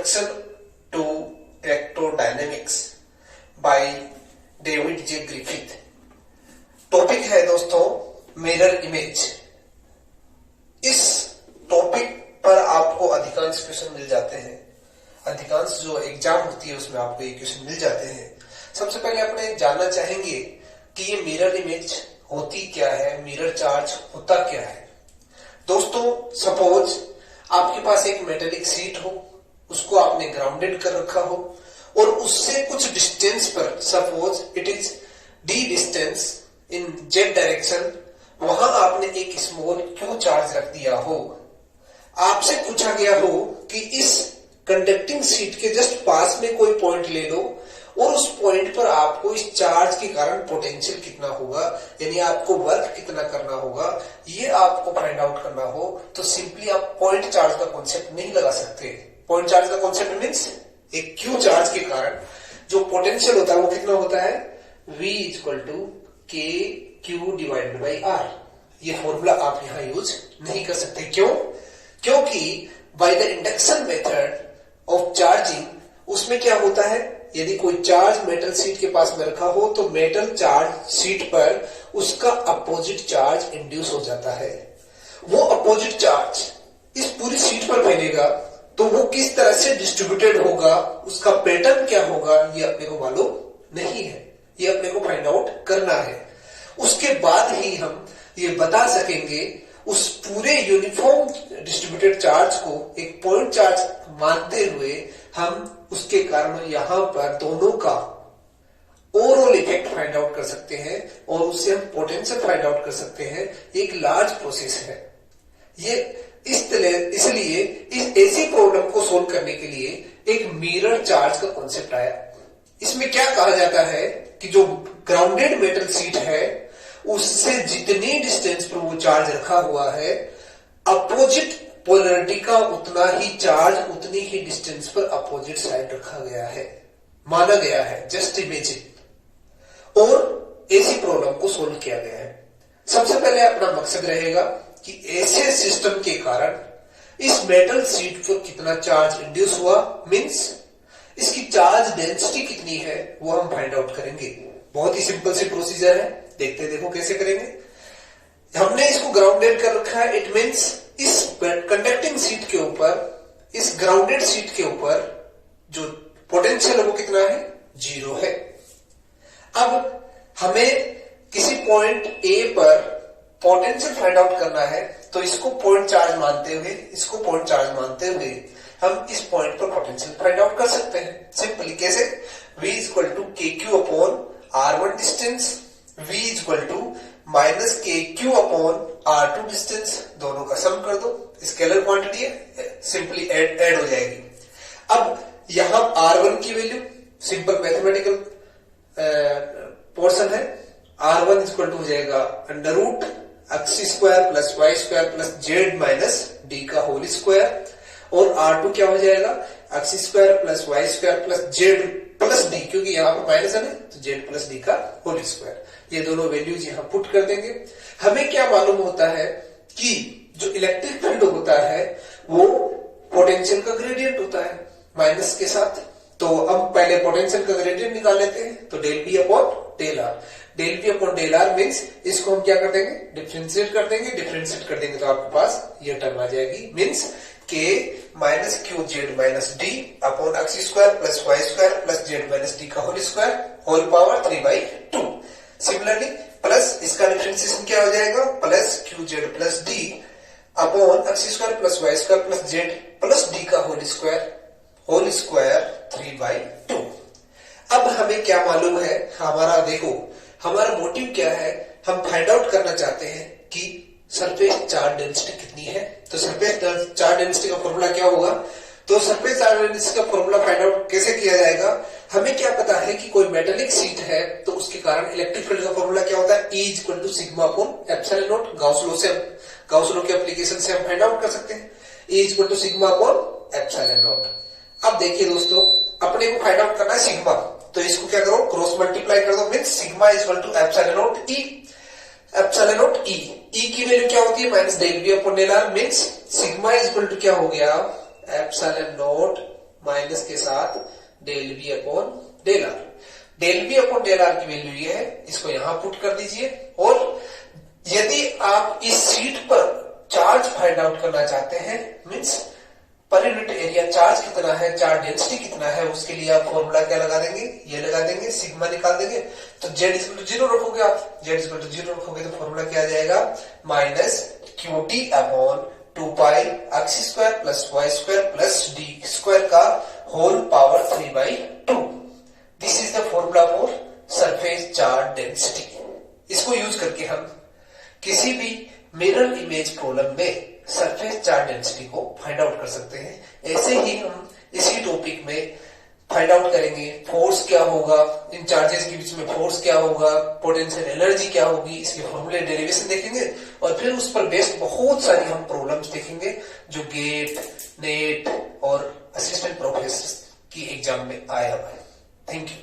Introduction to electrodynamics by David J Griffith. Topic है दोस्तों mirror image. इस topic पर आपको अधिकांश क्वेश्चन मिल जाते हैं, अधिकांश जो एग्जाम होती है उसमें आपको ये क्वेश्चन मिल जाते हैं। सबसे पहले अपने जानना चाहेंगे कि ये मिरर इमेज होती क्या है, मिरर चार्ज होता क्या है। दोस्तों सपोज आपके पास एक मेटेलिक शीट हो, उसको आपने ग्राउंडेड कर रखा हो और उससे कुछ डिस्टेंस पर, suppose it is D distance in Z direction, वहां आपने एक स्मॉल क्यू चार्ज रख दिया हो। आपसे पूछा गया हो कि इस कंडक्टिंग शीट के जस्ट पास में कोई पॉइंट ले लो और उस पॉइंट पर आपको इस चार्ज के कारण पोटेंशियल कितना होगा, यानी आपको वर्क कितना करना होगा, ये आपको फाइंड आउट करना हो तो सिंपली आप पॉइंट चार्ज का कॉन्सेप्ट नहीं लगा सकते। पॉइंट चार्ज का कॉन्सेप्ट मीन्स एक क्यू चार्ज के कारण जो पोटेंशियल होता है वो कितना होता है, V equal to k Q divided by are. ये फॉर्मूला आप यहां यूज नहीं कर सकते। क्यों? क्योंकि by the induction method of charging उसमें क्या होता है, यदि कोई चार्ज मेटल शीट के पास में रखा हो तो मेटल चार्ज शीट पर उसका अपोजिट चार्ज इंड्यूस हो जाता है। वो अपोजिट चार्ज इस पूरी शीट पर फैलेगा तो वो किस तरह से डिस्ट्रीब्यूटेड होगा, उसका पैटर्न क्या होगा, ये अपने को मालूम नहीं है। ये अपने को फाइंड आउट करना है। उसके बाद ही हम ये बता सकेंगे उस पूरे यूनिफॉर्म डिस्ट्रीब्यूटेड चार्ज को एक पॉइंट चार्ज मानते हुए हम उसके कारण यहां पर दोनों का ओवरऑल इफेक्ट फाइंड आउट कर सकते हैं और उससे हम पोटेंशियल फाइंड आउट कर सकते हैं। एक लार्ज प्रोसेस है ये। इसलिए इस ऐसी प्रॉब्लम को सोल्व करने के लिए एक मिरर चार्ज का कॉन्सेप्ट आया। इसमें क्या कहा जाता है कि जो ग्राउंडेड मेटल शीट है उससे जितनी डिस्टेंस पर वो चार्ज रखा हुआ है, अपोजिट पोलैरिटी का उतना ही चार्ज उतनी ही डिस्टेंस पर अपोजिट साइड रखा गया है, माना गया है। Just imagine. और ऐसी प्रॉब्लम को सोल्व किया गया है। सबसे पहले अपना मकसद रहेगा कि ऐसे सिस्टम के कारण इस मेटल शीट पर कितना चार्ज इंड्यूस हुआ, मींस इसकी चार्ज डेंसिटी कितनी है, वो हम फाइंड आउट करेंगे। बहुत ही सिंपल सी प्रोसीजर है, देखो कैसे करेंगे। हमने इसको ग्राउंडेड कर रखा है, इट मींस इस कंडक्टिंग शीट के ऊपर, इस ग्राउंडेड शीट के ऊपर जो पोटेंशियल है वो कितना है, 0 है। अब हमें किसी पॉइंट ए पर पोटेंशियल फाइंड आउट करना है तो इसको पॉइंट चार्ज मानते हुए, इसको पॉइंट चार्ज मानते हुए हम इस पॉइंट पर पोटेंशियल फाइंड आउट कर सकते हैं सिंपली। कैसे? V equal to k q upon R1 distance, V equal to minus k q upon R2 distance, दोनों का सम कर दो। स्केलर क्वांटिटी है, सिंपली ऐड हो जाएगी। अब यहां R1 की वैल्यू सिंपल मैथमेटिकल पोर्शन है, R1 इक्वल टू हो जाएगा under root x square plus y square plus z minus d का होल स्क्वायर, और R2 क्या हो जाएगा, x square plus y square plus z plus d, क्योंकि यहाँ पर माइनस है तो जेड प्लस डी का होल स्क्वायर। ये दोनों वैल्यूज यहाँ पुट कर देंगे। हमें क्या मालूम होता है कि जो इलेक्ट्रिक फील्ड होता है वो पोटेंशियल का ग्रेडियंट होता है माइनस के साथ। तो हम पहले पोटेंशियल का ग्रेडियंट निकाल लेते हैं, तो del p upon del r. Del p upon del r means इसको हम क्या कर देंगे, डिफ्रेंशिएट कर देंगे। डिफ्रेंशिएट कर देंगे तो आपके पास ये टर्म आ जाएगी, means k minus q z minus d upon x square plus y square plus z minus d का whole square whole power 3/2। Similarly plus इसका डिफरेंशिएशन क्या हो जाएगा, plus q z plus d upon x square plus y square plus z plus d का whole square 3/2। अब हमें क्या मालूम है, हमारा देखो हमारा मोटिव क्या है, हम फाइंड आउट करना चाहते हैं कि सरफेस चार्ज डेंसिटी कितनी है। तो सरफेस चार्ज डेंसिटी का फॉर्मूला क्या होगा, तो सरफेस चार्ज डेंसिटी का फॉर्मूला फाइंड आउट कैसे किया जाएगा। हमें क्या पता है कि कोई मेटेलिक शीट है तो उसके कारण इलेक्ट्रिक फील्ड का फॉर्मूला क्या होता है, E equal to sigma upon epsilon naught. Gauss law के एप्लीकेशन से हम फाइंड आउट कर सकते हैं, E equal to sigma upon epsilon naught. अब देखिए दोस्तों, अपने को फाइंड आउट करना है सिग्मा, तो इसको क्या करो, क्रॉस मल्टीप्लाई कर दो, means sigma equal to epsilon naught E। Epsilon naught E की वैल्यू क्या होती है, minus del V upon del R, means sigma equal to क्या हो गया, एप्सिलॉन नॉट माइनस के साथ del b upon del r. Del b upon del r की वैल्यू ये है, इसको यहां पुट कर दीजिए। और यदि आप इस शीट पर चार्ज फाइंड आउट करना चाहते हैं, means per unit area charge कितना है, चार्ज डेंसिटी कितना है, उसके लिए आप फॉर्मूला क्या लगा देंगे, ये लगा देंगे, सिग्मा निकाल देंगे। तो जेड इक्वल टू 0 रखोगे आप, जेड इक्वल टू 0 रखोगे तो फॉर्मूला क्या आ जाएगा, minus q t upon 2 pi x square plus y square plus d square का whole power 3/2। This is the formula for surface charge density. इसको यूज करके हम किसी भी मिरर इमेज प्रॉब्लम में सरफेस चार्ज डेंसिटी को फाइंड आउट कर सकते हैं। ऐसे ही हम इसी टॉपिक में फाइंड आउट करेंगे फोर्स क्या होगा, इन चार्जेस के बीच में फोर्स क्या होगा, पोटेंशियल एनर्जी क्या होगी, इसके फॉर्मूले डेरिवेशन देखेंगे और फिर उस पर बेस्ड बहुत सारी हम प्रॉब्लम्स देखेंगे जो गेट, नेट और असिस्टेंट प्रोफेसर की एग्जाम में आया हुआ है। Thank you.